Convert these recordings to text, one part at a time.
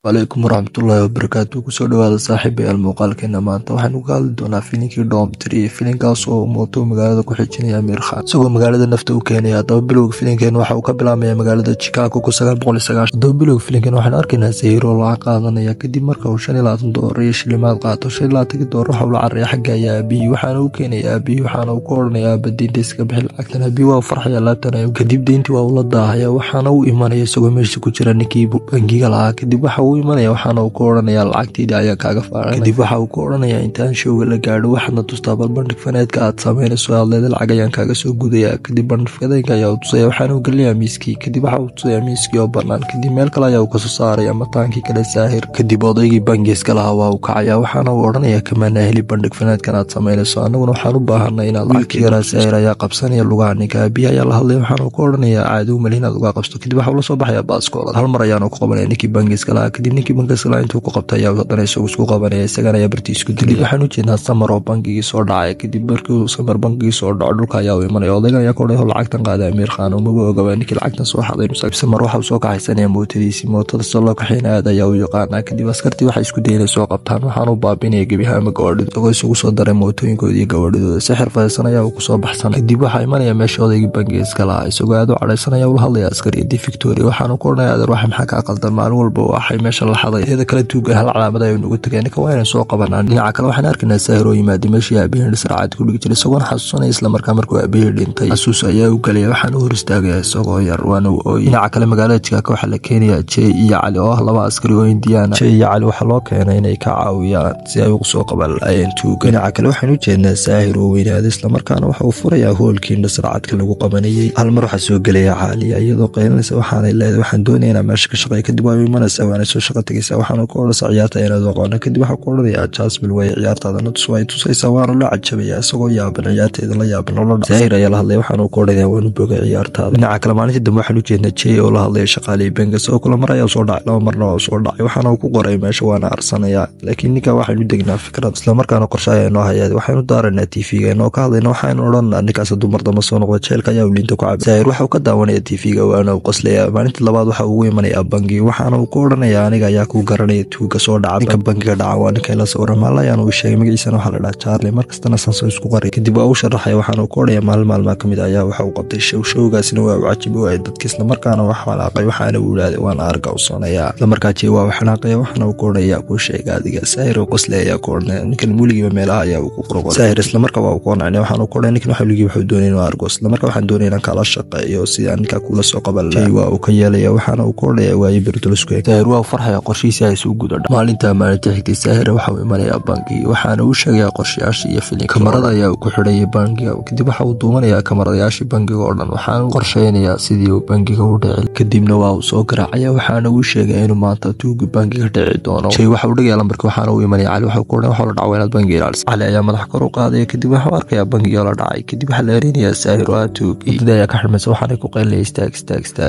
Waalaikum warahmatullahi wabarakatuh. Kusoo dhawaada saaxiibayaal muuqaalkeena maanta waxaanu ka hadli doonaa filimkii Dome 3 filimkaas oo mooto magaalada ku xijinaya Amir Khan isagoo magaalada nafta u keenaya. Haddaba bilowga filimkeena waxa uu ka bilaabmaya magaalada Chicago 1990. Haddaba bilowga filimkeena waxaan arkaynaa Zahiro lacag qaadanaya kadib marka uu $25 iyo shilimaad qaato. $25 waxa uu la cararaya xagga aabihii waxaana uu keenaya aabihii waxaana uu ku oranayaa badiinta iska bixi lacagtan. Aabihii waa farxaya laabtanayo kadib deyntii waa uu la daahaya waxaana uu imanaya isagoo meesha ku jira ninkii bangiga lahaa. Kadib waxa uu imanaya waxaana uu ku oranayaa lacagtayda ayaa kaaga faaran. Kadib waxa uu ku oranayaa intaan showga la gaadho waxaadna tustaa bandhig faneedka aad sameynayso aad leedahay lacag ayaan kaaga soo gudaya. Kadib bandhig faneedka ayaa uu tusaya waxaana uu gelinayaa miiskii. Kadib waxa uu tusaya miiskii oo bannaan kadib meel kale ayaa uu ka soo saaraya mataankii kale Zahir. Kadib odaygii bangiiska lahaa waa uu kacaya waxaana uu oranayaa kamaana heli bandhig faneedkan aad sameynayso annaguna waxaan u baahanay inaad lacag yaraa. Zahir ayaa qabsanaya lugaha ninka aabihii ayaa la hadlaya waxaana uu ku oranayaa caadi u malin inaad lugaha qabsato. Kadib waxa uu la soo baxaya baaskoolad hal mar ayaana ku qabanaya ninkii bangiiska lahaa. Kadib ninkii bangiiska lahaa intuu ku qabtay ayaa haddana isku qabanaya isagana ayaa bartii isku dilay. Waxaan u jeednaa Samar oo bangigii soo dhacay kadib markii uu Samar bangigii soo dhaco dhulka ayaa uu imanaya odaygan ayaa ku oranayaa lacagtan qaada Amir Khan oo magu ogaa ninkii lacagtan soo xaday. Samar waxa uu soo kaxaysanaya mootadiisii mootada soo loo kaxeynaya aad ayaa u yaqaanaa. Kadib askartii waxay isku dayeen soo qabtaan waxaana uu baabinaya gebihaama gawadhida isagoo isugu soo daray mootooyinkoodii gawadhidooda. Si xirfadaysan ayaa uu ku soo baxsan. Kadib waxaa imanaya meesha odaygii bangiiska lahaa isagoo aad u cadhaysanaya ula hadlaya askariyadii Victoria waxaana ku oranayaa adeer waxa maxaa kaa qaldan maalin walba waxay meesha la xaday iyada kala tuugan hal calaamad ay ugu tageen ninka waa inay soo qabanaan. Dhinaca kale waxaan arkaynaa Zahir oo yimaada meeshii aabihii sarcad ku dhigi jiray isagoo xasuusanaya isla markaa markuu aabihii dhintay xasuus ayaa u galaya waxaana uu hor istaagaya isagoo yar waana uu ooyay. Dhinaca kale magaalada Chicago waxaa la keenayaa Jay iyo Cali oo ah laba askari oo Indiana. Jay iyo Cali waxaa loo keenay inay ka caawiyaan si ay ugu soo qaban lahaayeen tuuga. Dhinaca kale waxaan u jeednaa Zahir oo weynaaday isla markaana waxa uu furayaa hoolkii sarcadka lagu qabanayay. Hal mar waxaa soo gelaya Cali iyadoo qeynaysa waxaanay leedahay waxaan doonayaa meesha ka shaqeeyo kadib waa imanaysaa waana soo shaqo tagaysaa waxaana ku oraysaa ciyaarta inaad aqoon kadib waxa ku oranayaa Jasmine way ciyaartaadana way tusaysaa waana la cajabaya isagoo yaaban ciyaarteeda la yaaban oo Zahir ayaa la hadlay waxaana ku oranayaa waanu bogay ciyaartaada. Dhinaca kale maalintii dambe waxaan u jeednaa Jay oo la hadlay shaqaaley bangiga oo kula mar ayaa soo dhacay laba marna oo soo dhacay waxaana uu ku qoray meesha waana arsanaya laakiin ninka waxaan u degnaa fikrad isla markaana qorshe ayaa noo hayay waxaanu daaranaa TV-ga inoo ka hadlayna waxaan odhanaa ninkaas dumar dama soo noqday jeelka ayaa ulinta ku cabay. Zahir waxa uu ka daawanaya TV-ga waana uu qoslaya. Maalintii labaad waxa uu imanaya bangiga waxaana uu ku oranayaa aniga ayaa ku garanaya tuuga soo dhacay ninka bangiga dhaca waa ninka la soo ramayaan uu sheegay magaciisa waxa la dhahaa Charlie markastana sanso isku qaray. Kadib waa uu sharaxay waxaana uu ku oranayaa maalmaha kamid ayaa waxa uu qabtay showgaasina waa cajib oo ay dadka isla markaana wax walaaqay waxaana uu ilaaday waan arka u soonaya isla markaa Jay waa xanaaqay waxaana uu ku oranayaa ku sheegay adiga Zahir oo qoslaya ku oranaya ninkan muligiiba meelaha ayaa uu ku qorqoray. Zahir isla markaa waa ku oranaya waxaana uu ku oranayaa ninkan waxa muligiiba wuxuu doonay inuu arko isla markaa waxaan doonayaa inaan kala shaqeeyo si aan ninka kula soo qaban lahayn. Jay waa uu ka yeelaya waxaana uu ku oranayaa waayay birtulisku. Zahir waa farxaya qorshihiisa ay soo gudadhay. Maalinta xigtay Zahir waxa uu imanaya bangiga waxaana uu sheegay qorshayaashii iyo filimka kamarada ayaa ku xidhay bangiga. Kadib waxa uu duumanayaa kamaradayaashii bangiga oo dhan waxaana uu qorsheynayaa sidii uu bangiga u dhici. Kadibna waa uu soo garaacaya waxaana uu sheegay inuu maanta tuuga bangiga dhici doono. Jay waxa uu dhigay lambarka waxaana uu imanaya Cali waxa uu ku oranayaa waxa la dhacay inaad bangiga ilaaliso. Cali ayaa madax kor u qaaday kadib waxa uu arkayaa bangiga la dhacay. Kadib waxa la erinayaa Zahir oo tuug idida ayaa ka xirmaysa waxaana ku qeylay istaag.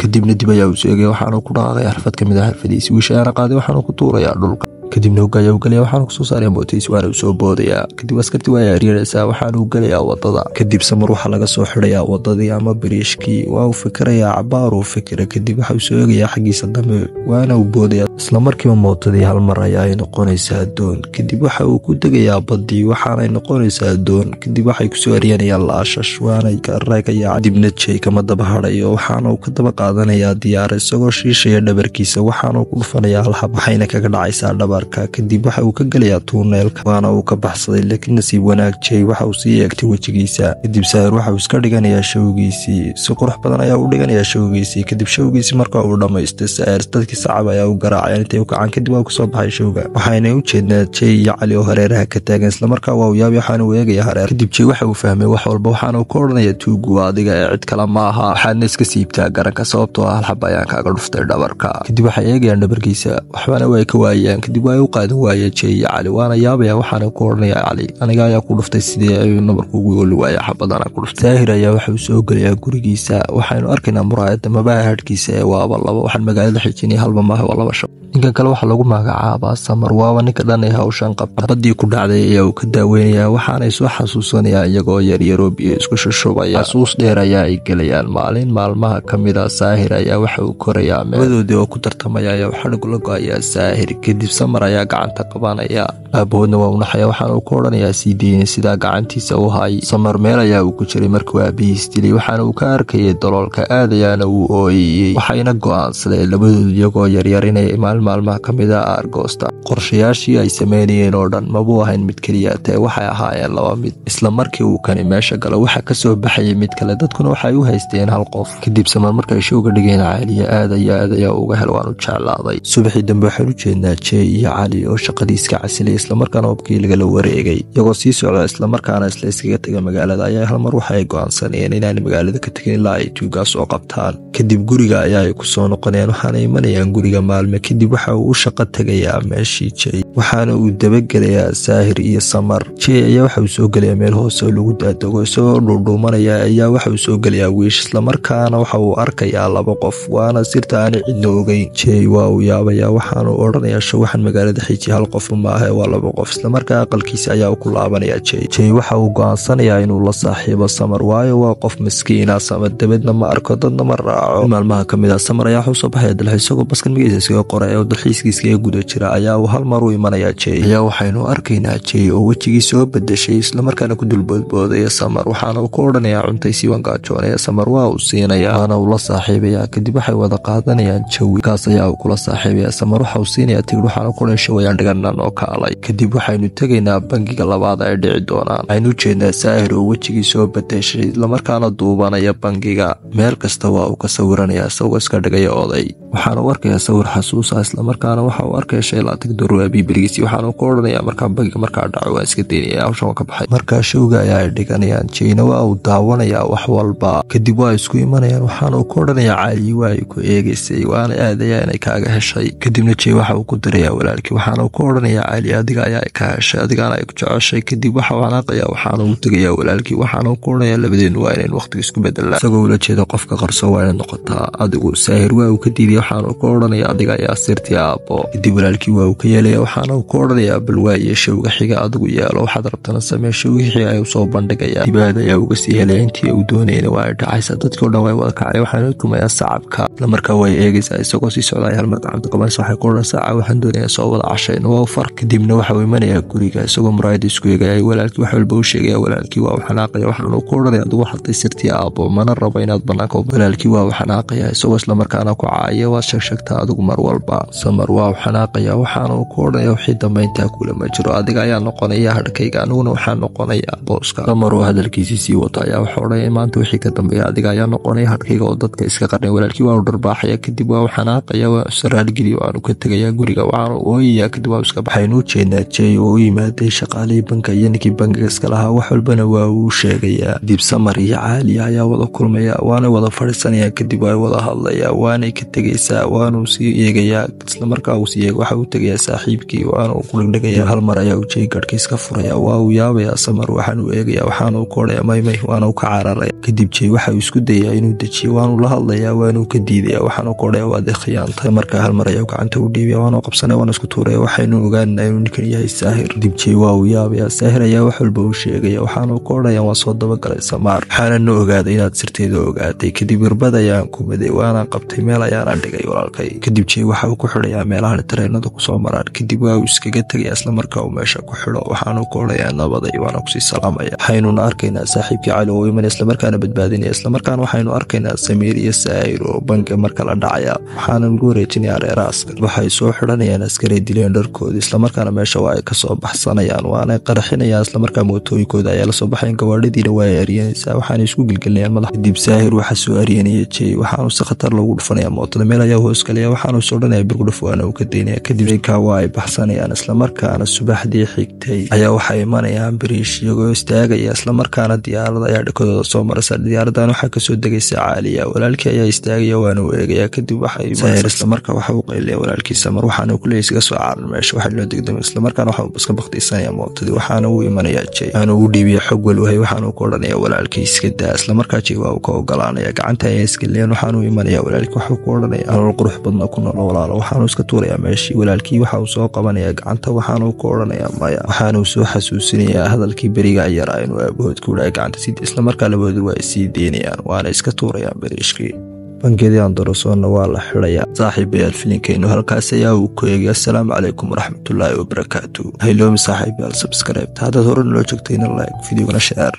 Kadibna dib ayaa uu sheegay waxaana ku dhaaqay xirfad kamid ah xirfadiisa wiishaana qaaday waxaana ku tuurayaa dhulka. kadibna uu gaya u galaya waxaanu ku soo saaray mootiis waana soo boodaya kadib askartii waa yaariiraysaa waxaanu galaya wadada kadib Samar waxa laga soo xidhaya wadadii ama biriishkii waa uu fikiraya cabaar uu fikira kadib waxa uu soo eegaya xaqiisa dambe waana uu boodaya isla markiiba mootadii hal mar ay noqonaysaa doon kadib waxa uu ku degaya badii waxaana noqonaysaa doon kadib waxay ku soo ariyanayaan laashash waana ka raakaya dibna Jay kama daba harayo waxaana uu ka daba qaadanaya diyaar isagoo shiishaya dhabarkiisa waxaana ku dhufanaya hal xab waxayna kaga dhacaysaa dhabarka kadib waxa uu ka galaya tuuneelka waana uu ka baxsaday laakiin nasiib wanaag Jay waxa uu sii eegtay wajigiisa kadib Zahir waxa uu iska dhiganayaa showgiisii si qurux badan ayaa uu dhiganayaa showgiisii kadib showgiisii marka uu dhameystay Zahir dadkii sacab ayaa uu garaacay intay u kacaan kadib waa ku soo baxay showga waxayna u jeednaa Jay iyo Cali oo hareeraha ka taagan isla markaa waa uu yaab waxaana uu eegaya hareer kadib Jay waxa uu fahmay wax walba waxaana uu ka oranayaa tuugu adiga ee cid kale ma aha waxaadna iska siibtaa garanka sababtoo ah hal xab ayaan kaaga dhuftay dhabarka kadib waxay eegayaan dhabarkiisa waxbaana way ka waayaan kadib waa u qaadan waaya jey iyo cali waana yaabaya waxaana ku odhanaya cali aniga ayaa ku dhuftay sidee ayuu nabarku ugu oli waaya xabadana ku dhuftay saahir ayaa waxa uu soo gelayaa gurigiisa waxaynu arkaynaa muraayada mabaha hadhkiisa ee waaba laba waxaan magaalada xijinaya halba maaha waa laba shab ninkan kale waxaa lagu magacaabaa samar waaba ninka dhan ee hawshan qabta badii ku dhacday ayaa uu ka daaweynaya waxaanay soo xasuusanaya iyagoo yaryaroo biyo isku shushubaya xasuus dheer ayaa ay gelayaan maalin maalmaha ka mid a saahir ayaa waxa uu korayaa meeladoodii oo ku tartamaya ayaa xadhig la go-ayaa saahir kadib samar ayaa gacanta qabanaya aabahoodna waa u naxaya waxaana uu ka odhanayaa sii deyna sidaa gacantiisa u hay samar meel ayaa uu ku jiray markuu aabihiis dilay waxaana uu ka arkayay daloolka aad ayaana uu ooyeyey waxayna go'aansadeen labadoodu iyagoo yaryar inay maalmaha ka mid a aargoosta qorshayaashii ay sameynayeen oo dhan mabuu ahayn mid keliya tee waxay ahaayeen laba mid isla markii uu kani meesha galo waxa ka soo baxayay mid kale dadkuna waxay u haysteen hal qof kadib samar markay showga dhigeen caaliya aad ayaa uga hel waanu jeclaaday subaxii dambe waxaan u jeednaa jey iyo cali oo shaqadiiska casilay islamarkaana hobkii lagala wareegay iyagoo sii socda islamarkaana isla iskaga tega magaalada ayaa halmar waxaay go'aansanayeen inaanay magaalada ka tegin ilaa ay tuugaas oo qabtaan kadib guriga ayaa ay ku soo noqonayaan waxaana imanayaan guriga maalme kadib waxa uu u shaqo tegayaa meeshii jey waxaana uu dabagelayaa saahir iyo samar jey ayaa waxa uu soo gelayaa meel hoose oo lagu daadago isagoo dhuudhuumanaya ayaa waxa uu soo gelayaa wiish islamarkaana waxa uu arkayaa laba qof waana sirta aanay cidna ogeyn jey waa uu yaabayaa waxaanu odhanayaa show waxaan magaalada xiji hal qof maahe waa laba qof islamarkaa aqalkiisa ayaa ku laabanaya jey waxa uu go'aansanayaa inuu la saaxiibo samar waayo waa qof miskiina samar dabadna ma arko dadna ma raaco maalmaha ka mid a samar ayaa waxuu soo baxaya dalxiis isagoo baskan magiisa iskaga qoray oo dalxiiskiiskaga guda jira ayaa uu hal mar u imanaya jey ayaa waxaynu arkaynaa jey oo wejigii soo bedeshay islamarkaana ku dulboodboodaya samar waxaana uu ku odhanayaa cuntay siiwan gaajoonaya samar waa uu siinaya waana uu la saaxiibaya kadib waxay wada qaadanayaan jawi kaas ayaa uu kula saaxiibaya samar waxa uu siinaya tigidh waxaana ku dhashay wayaan dhiganan oo kaalay kadib waxaynu tegaynaa bangiga labaad ay dhici doonaan waxaynu ujeednaa saahir oo wejigii soo bedeshay islamarkaana duubanaya bangiga meel kasta waa uu ka sawiranaya isagoo iska dhigaya oday waxaana u arkayaa sawir xasuusa islamarkaana waxa uu arkaya shay laatig doorwaabii berigiisii waxaana ku odhanayaa markaa bangiga markaa dhaco waa iska daynaya hawshan waa ka baxay markaa showga ayaa ay dhiganayaan jeyna waa uu daawanayaa wax walba kadib waa isku imanayaan waxaana uu ku odhanayaa caali waa ay ku eegaysay waana aadayaa inay kaaga heshay kadibna jey waxa uu ku dirayaa walaalkii waxaana uu ku odhanayaa caali adiga ayaa ay ka heshay adigaana ay ku jeceshay kadib waxa uu xanaaqayaa waxaana uu tegayaa walaalkii waxaana uu ku odhanayaa labadeennu waa inayn waqtiga isku bedelaa isagoo ula jeeda qofka qarso waa inay noqotaa adigu saahir waa uu ka diiday waxaana uu ku odhanaya adiga ayaa sirtii aabbo kadib walaalkii waa uu ka yeelaya waxaana uu ku odhanayaa balwaaye showga xiga adigu yeelo waxaad rabtana samee showgii xiga ayuu soo bandhigaya dibaad ayaa uga sii helaya intii uu doonayna waa ay dhacaysa dadkii o dhan way wada kacay waxaana tumayaa sacabka islamarkaa way eegaysaa isagoo sii socdaaya halmar gacanta qabanaysa waxay ku odhan saaca waxaan doonayaa soo wada cashayna waa u far kadibna waxa uu imanayaa guriga isagoo muraayada isku eegaya walaalkii wax walba u sheegaya walaalkii waa uu xanaaqaya waxaana uu ku odhanaya adigu xatay sirtii aabbo mana rabo inaad banaanka walaalkii waa uu xanaaqaya isagoo islamarkaana ku caaya waad sheegshegtaa adigu mar walba samar waa uu xanaaqaya waxaana uu ku odhanaya wixii dambe intaa kulama jiro adiga ayaa noqonaya hadhkayga aniguna waxaa noqonaya booska samar oo hadalkiisii sii wato ayaa wuxuu odhanaya maanta wixii ka dambeeya adiga ayaa noqonaya hadhkayga oo dadka iska qarnay walaalkii waa uu dharbaaxaya kadib waa uu xanaaqaya waa saraalgeliya waanu ka tegaya guriga waxaana uu ooyaya kadib waa iska baxaynu u jeednaa jey oo u yimaaday shaqaalihii banka iyo ninkii bankiga iska lahaa wax walbana waa uu sheegayaa dib samar iyo caaliya ayaa wada kulmaya waana wada fadhiisanayaan kadib waa wada hadlaya waanay ka tegaysaa waanuu sii eegayaa islamarkaa uu sii eega waxa uu tegayaa saaxiibkii waana uu ku dhegdhegaya hal mar ayaa uu jey garhkiiska furaya waa uu yaabayaa samar waxaan uu eegaya waxaana uu ku odhaya maymay waana uu ka cararaya kadib jey waxa uu isku dayaa inuu dejiyo waanuu la hadlayaa waanuu ka diidaya waxaana ku odhaya waad khiyaantay markaa hal mar ayaa gacanta u dhiibaya waana qabsanaya waana isku tuuraya waxaynu ogaanaa inuu ninkan yahay saahir kadib jey waa uu yaabayaa saahir ayaa wax walba uu sheegaya waxaana ku odhaya waa soo dabagalay samaar waxaana na ogaaday inaad sirteeda ogaatay kadib irbad ayaan ku maday waana qabtay meel ayaana dhigay walaalkay kadib jey waxa uu ku xidhayaa meelahan tareenada kusoo maraan kadib waa uu iskaga tegaya islamarkaa uu meesha ku xidho waxaanu ku odhayaa nabaday waana kusii salaamaya waxaynuna arkaynaa saaxiibkii cali oo imanaya islamarkaana badbaadinaya islamarkaana waxaynu arkaynaa samiir iyo saahir oo banka marka la dhacaya waxaana lagu wareejinayaa reeraha askar waxay soo xidhanayaan askaray dileen dharkooda islamarkaana meesha waa ay kasoo baxsanayaan waanay qaraxinayaan islamarkaa mootooyinkooda ayaa lasoo baxayan gawaadhadiina waa ay aryanaysaa waxaana isku gelgelinayaan madax kadib saahir waxa soo aryanaya jey waxaanu si khatar loogu dhufanaya mootada meel ayaa hoos galaya waxaanu is odhanaya birgudhuf waana uu ka daynaya kadib ka waa ay baxsanayaan islamarkaana subaxdii xigtay ayaa waxay imanayaan biriish iyagoo istaagaya islamarkaana diyaarada ayaa dhakadooda soo maraysa diyaaradan waxaa kasoo degaysa caaliya walaalkii ayaa istaagaya waana uu eegaya kadib waxay saahir islamarkaa waxa uu qaylaya walaalkii samar waxaana ku leeyahay iskaga soo caaran meesha waxa loo degdegay isla markaana waxa uu iska baqtiisanaya mootadii waxaana uu imanaya Jay aanu u dhiibay xog walway waxaanu ku oranaya walaalkiis iska daa isla markaa Jay waa uu ka ogolaanaya gacanta ay iska leeyeen waxaanu imanaya walaalkii waxa uu ku oranaya nolol qurux badna ku nool walaalo waxaanu iska tuuraya meeshii walaalkii waxa uu soo qabanaya gacanta waxaanu ku oranaya maya waxaanu soo xasuusinaya hadalkii bariga yar aynu abood ku dhaay gacanta sidii isla markaa labadu waa sii deynayaan waana iska tuurayaan bariishkii bangedii Andersonna waa la xiraya saaxiibayaal filinkeenu halkaas ayaa uu ku eegay assalaamu calaykum waraxmatullaahi wabarakaatuh haylo saaxiibayaal subscribe hada hore loo joogtayna like videogana share